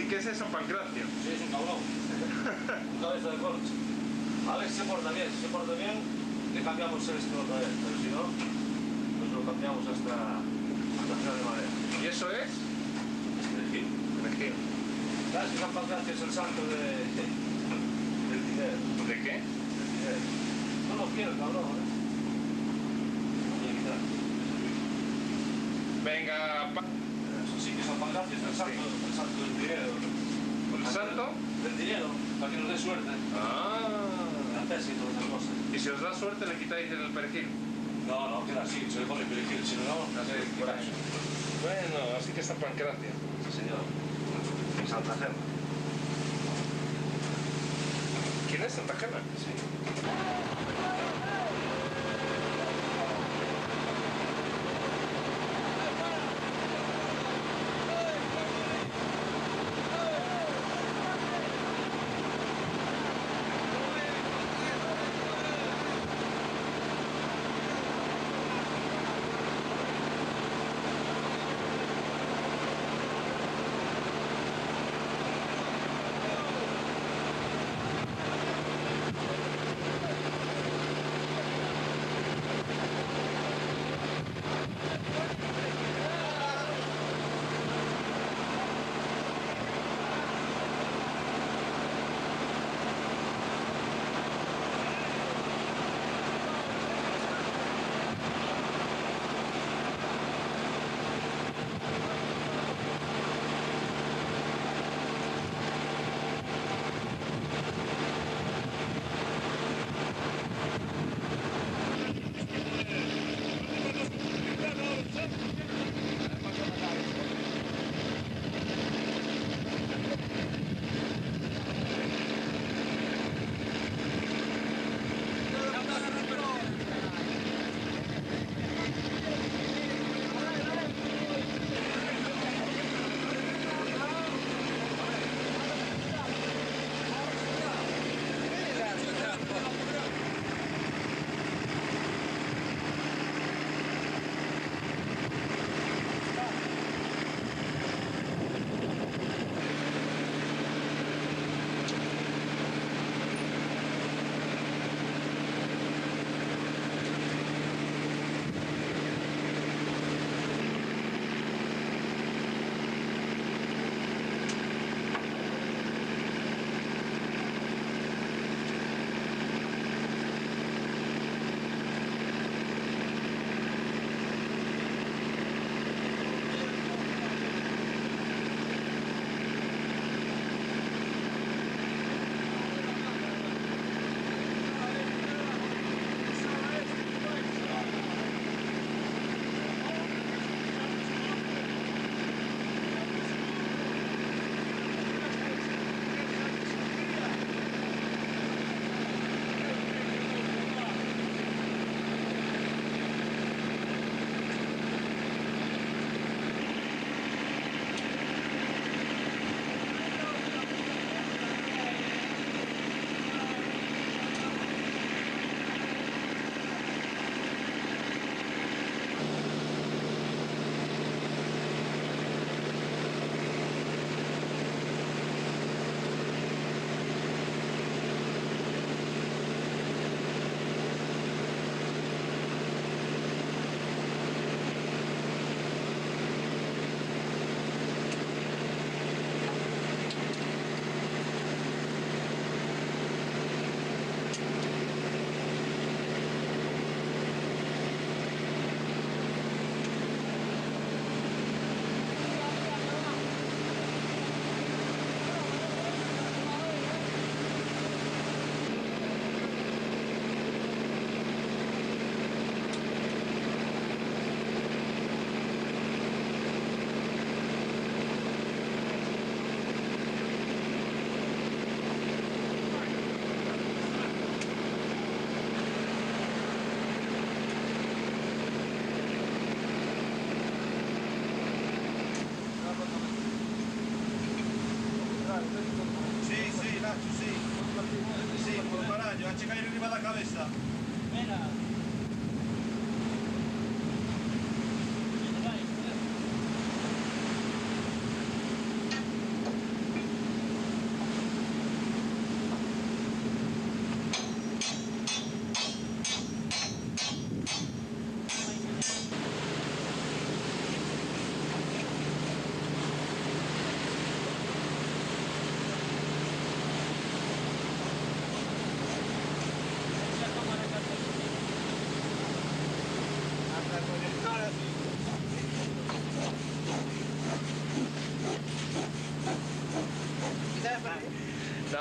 qué es eso, Pancracio? Sí, es un cabrón. Un cabeza de corcho. A ver si se porta bien. Si se porta bien, le cambiamos esto otra vez. Pero si no, pues lo cambiamos hasta final de madera. ¿Y eso es? Perejil. Perejil. ¿Sabes que San Pancracio es el santo del dinero? ¿De qué? Del dinero. No lo quiero, cabrón, ¿eh? Venga, Eso sí que San Pancracio es el santo del dinero. ¿el santo? Del dinero, para que nos dé suerte. La tesis y todas esas cosas. ¿Y si os da suerte le quitáis el perejil? No, queda así, se le pone perejil, si no, por eso. Bueno, así que San Pancracio. Sí, señor. Santa Gema. ¿Quién es Santa Gema? Sí.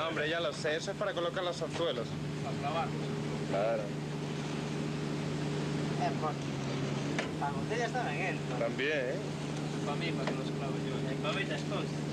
hombre, ya lo sé. Eso es para colocar los anzuelos. Para clavarlos. Claro. Pues, para botellas también entra. También, ¿eh? Para mí, para que los clavo yo. Y para bellas cosas.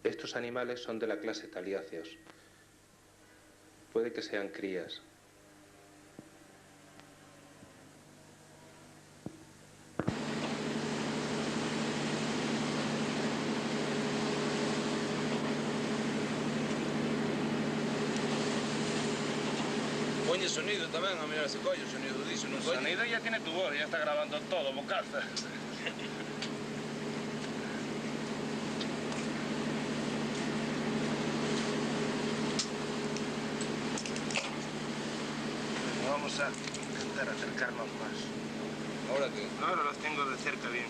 Estos animales son de la clase taliáceos. Puede que sean crías. Poñe sonido tamén, a mirar se colle, o sonido diso, non El colle. sonido ya tiene tu voz, ya está grabando todo, bocaza. Vamos a intentar acercarnos más. Ahora que... Ahora los tengo de cerca bien.